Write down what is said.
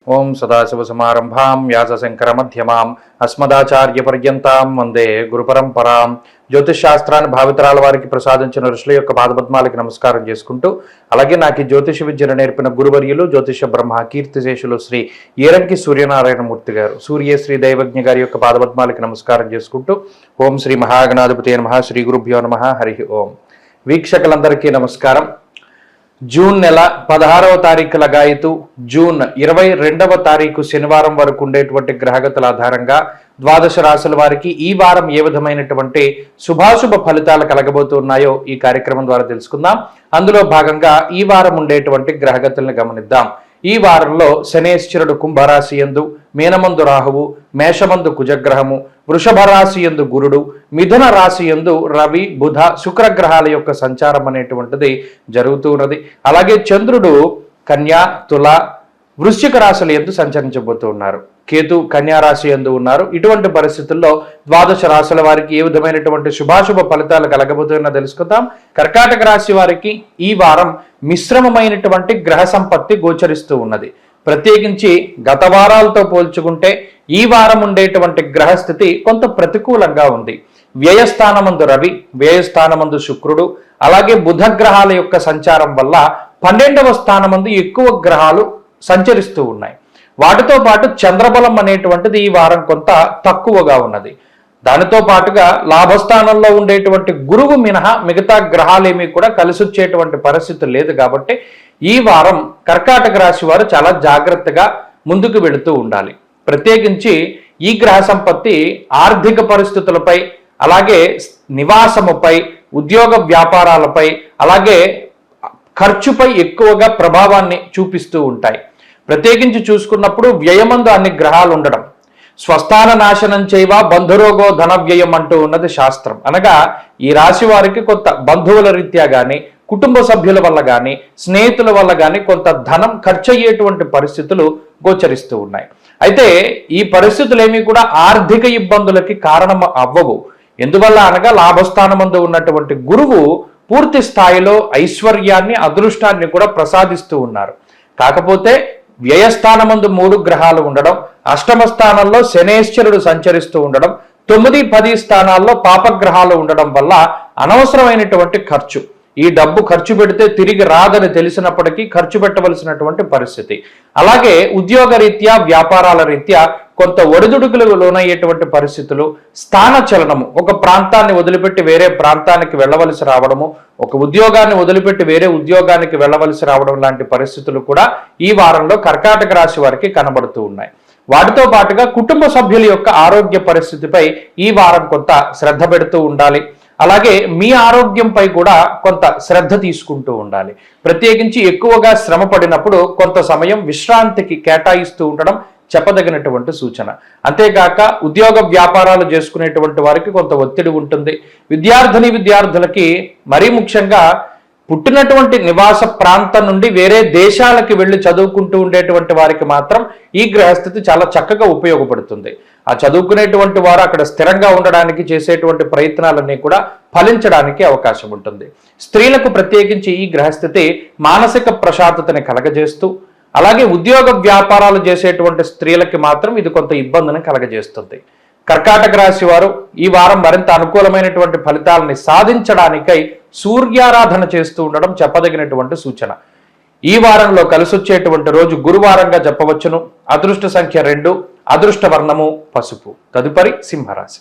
ఓం సదాశివసమారంభాం వ్యాసశంకరమధ్యమాం అస్మదాచార్యపర్యంతాం వందే గురుపరంపరాం. జ్యోతిష్ శాస్త్రాన్ని భావితరాల వారికి ప్రసాదించిన ఋషుల యొక్క పాదపద్మాలకి నమస్కారం చేసుకుంటూ, అలాగే నాకు ఈ జ్యోతిష విద్యను నేర్పిన గురువర్యులు జ్యోతిష బ్రహ్మ కీర్తిశేషులు శ్రీ ఏరంకి సూర్యనారాయణమూర్తి గారు, సూర్యశ్రీ దైవజ్ఞ గారి యొక్క పాదపద్మాలకి నమస్కారం చేసుకుంటూ, ఓం శ్రీ మహాగణాధిపతి నమః, శ్రీ గురుభ్యో నమః, హరి ఓం. వీక్షకులందరికీ నమస్కారం. జూన్ నెల 16వ తారీఖు లగాయతు జూన్ 22వ తారీఖు శనివారం వరకు ఉండేటువంటి గ్రహగతుల ఆధారంగా ద్వాదశ రాశుల వారికి ఈ వారం ఏ విధమైనటువంటి శుభాశుభ ఫలితాలు కలగబోతున్నాయో ఈ కార్యక్రమం ద్వారా తెలుసుకుందాం. అందులో భాగంగా ఈ వారం ఉండేటువంటి గ్రహగతులను గమనిద్దాం. ఈ వారంలో శనేశ్వరుడు కుంభరాశి యందు, మీనమందు రాహువు, మేషమందు కుజగ్రహము, వృషభ రాశి యందు గురుడు, మిథున రాశి యందు రవి, బుధ, శుక్రగ్రహాల యొక్క సంచారం అనేటువంటిది జరుగుతున్నది. అలాగే చంద్రుడు కన్యా, తుల, వృశ్చిక రాశుల యందు సంచరించబోతూ ఉన్నారు. కేతు కన్యా రాశి యందు ఉన్నారు. ఇటువంటి పరిస్థితుల్లో ద్వాదశ రాశుల వారికి ఏ విధమైనటువంటి శుభాశుభ ఫలితాలు కలగబోతున్నా తెలుసుకుందాం. కర్కాటక రాశి వారికి ఈ వారం మిశ్రమమైనటువంటి గ్రహ సంపత్తి గోచరిస్తూ ఉన్నది. ప్రత్యేకించి గత వారాలతో పోల్చుకుంటే ఈ వారం ఉండేటువంటి గ్రహస్థితి కొంత ప్రతికూలంగా ఉంది. వ్యయస్థానమందు రవి, వ్యయస్థానమందు శుక్రుడు, అలాగే బుధ గ్రహాల యొక్క సంచారం వల్ల 12వ స్థానమందు ఎక్కువ గ్రహాలు సంచరిస్తూ ఉన్నాయి. వాటితో పాటు చంద్రబలం అనేటువంటిది ఈ వారం కొంత తక్కువగా ఉన్నది. దానితో పాటుగా లాభస్థానంలో ఉండేటువంటి గురువు మినహా మిగతా గ్రహాలేమీ కూడా కలిసొచ్చేటువంటి పరిస్థితి లేదు. కాబట్టి ఈ వారం కర్కాటక రాశి వారు చాలా జాగ్రత్తగా ముందుకు వెళుతూ ఉండాలి. ప్రత్యేకించి ఈ గ్రహ సంపత్తి ఆర్థిక పరిస్థితులపై, అలాగే నివాసముపై, ఉద్యోగ వ్యాపారాలపై, అలాగే ఖర్చుపై ఎక్కువగా ప్రభావాన్ని చూపిస్తూ ఉంటాయి. ప్రత్యేకించి చూసుకున్నప్పుడు వ్యయమందు అన్ని గ్రహాలు ఉండడం, స్వస్థాన నాశనం చేయవా బంధురోగో ధన వ్యయం అంటూ ఉన్నది శాస్త్రం. అనగా ఈ రాశి వారికి కొంత బంధువుల రీత్యా కానీ, కుటుంబ సభ్యుల వల్ల కానీ, స్నేహితుల వల్ల కానీ కొంత ధనం ఖర్చు అయ్యేటువంటి పరిస్థితులు గోచరిస్తూ ఉన్నాయి. అయితే ఈ పరిస్థితులు ఏమీ కూడా ఆర్థిక ఇబ్బందులకి కారణం అవ్వవు. ఎందువల్ల అనగా లాభస్థానమందు ఉన్నటువంటి గురువు పూర్తి స్థాయిలో ఐశ్వర్యాన్ని, అదృష్టాన్ని కూడా ప్రసాదిస్తూ ఉన్నారు. కాకపోతే వ్యయస్థానమందు 3 గ్రహాలు ఉండడం, అష్టమ స్థానంలో శనేశ్వరుడు సంచరిస్తూ ఉండడం, 9, 10 స్థానాల్లో పాపగ్రహాలు ఉండడం వల్ల అనవసరమైనటువంటి ఖర్చు, ఈ డబ్బు ఖర్చు పెడితే తిరిగి రాదని తెలిసినప్పటికీ ఖర్చు పెట్టవలసినటువంటి పరిస్థితి. అలాగే ఉద్యోగ రీత్యా, వ్యాపారాల రీత్యా కొంత ఒడిదుడుకులకు లోనయ్యేటువంటి పరిస్థితులు, స్థాన చలనము, ఒక ప్రాంతాన్ని వదిలిపెట్టి వేరే ప్రాంతానికి వెళ్ళవలసి రావడము, ఒక ఉద్యోగాన్ని వదిలిపెట్టి వేరే ఉద్యోగానికి వెళ్ళవలసి రావడం లాంటి పరిస్థితులు కూడా ఈ వారంలో కర్కాటక రాశి వారికి కనబడుతూ ఉన్నాయి. వాటితో పాటుగా కుటుంబ సభ్యుల యొక్క ఆరోగ్య పరిస్థితిపై ఈ వారం కొంత శ్రద్ధ పెడుతూ ఉండాలి. అలాగే మీ ఆరోగ్యంపై కూడా కొంత శ్రద్ధ తీసుకుంటూ ఉండాలి. ప్రత్యేకించి ఎక్కువగా శ్రమ పడినప్పుడు కొంత సమయం విశ్రాంతికి కేటాయిస్తూ ఉండడం చెప్పదగినటువంటి సూచన. అంతేగాక ఉద్యోగ వ్యాపారాలు చేసుకునేటువంటి వారికి కొంత ఒత్తిడి ఉంటుంది. విద్యార్థులకి మరీ ముఖ్యంగా పుట్టినటువంటి నివాస ప్రాంతం నుండి వేరే దేశాలకి వెళ్ళి చదువుకుంటూ ఉండేటువంటి వారికి మాత్రం ఈ గ్రహస్థితి చాలా చక్కగా ఉపయోగపడుతుంది. ఆ చదువుకునేటువంటి వారు అక్కడ స్థిరంగా ఉండడానికి చేసేటువంటి ప్రయత్నాలన్నీ కూడా ఫలించడానికి అవకాశం ఉంటుంది. స్త్రీలకు ప్రత్యేకించి ఈ గ్రహస్థితి మానసిక ప్రశాంతతని కలగజేస్తూ, అలాగే ఉద్యోగ వ్యాపారాలు చేసేటువంటి స్త్రీలకి మాత్రం ఇది కొంత ఇబ్బందిని కలగజేస్తుంది. కర్కాటక రాశి వారు ఈ వారం మరింత అనుకూలమైనటువంటి ఫలితాలని సాధించడానికై సూర్యారాధన చేస్తూ ఉండడం చెప్పదగినటువంటి సూచన. ఈ వారంలో కలిసొచ్చేటువంటి రోజు గురువారంగా చెప్పవచ్చును. అదృష్ట సంఖ్య 2, అదృష్ట వర్ణము పసుపు. తదుపరి సింహరాశి.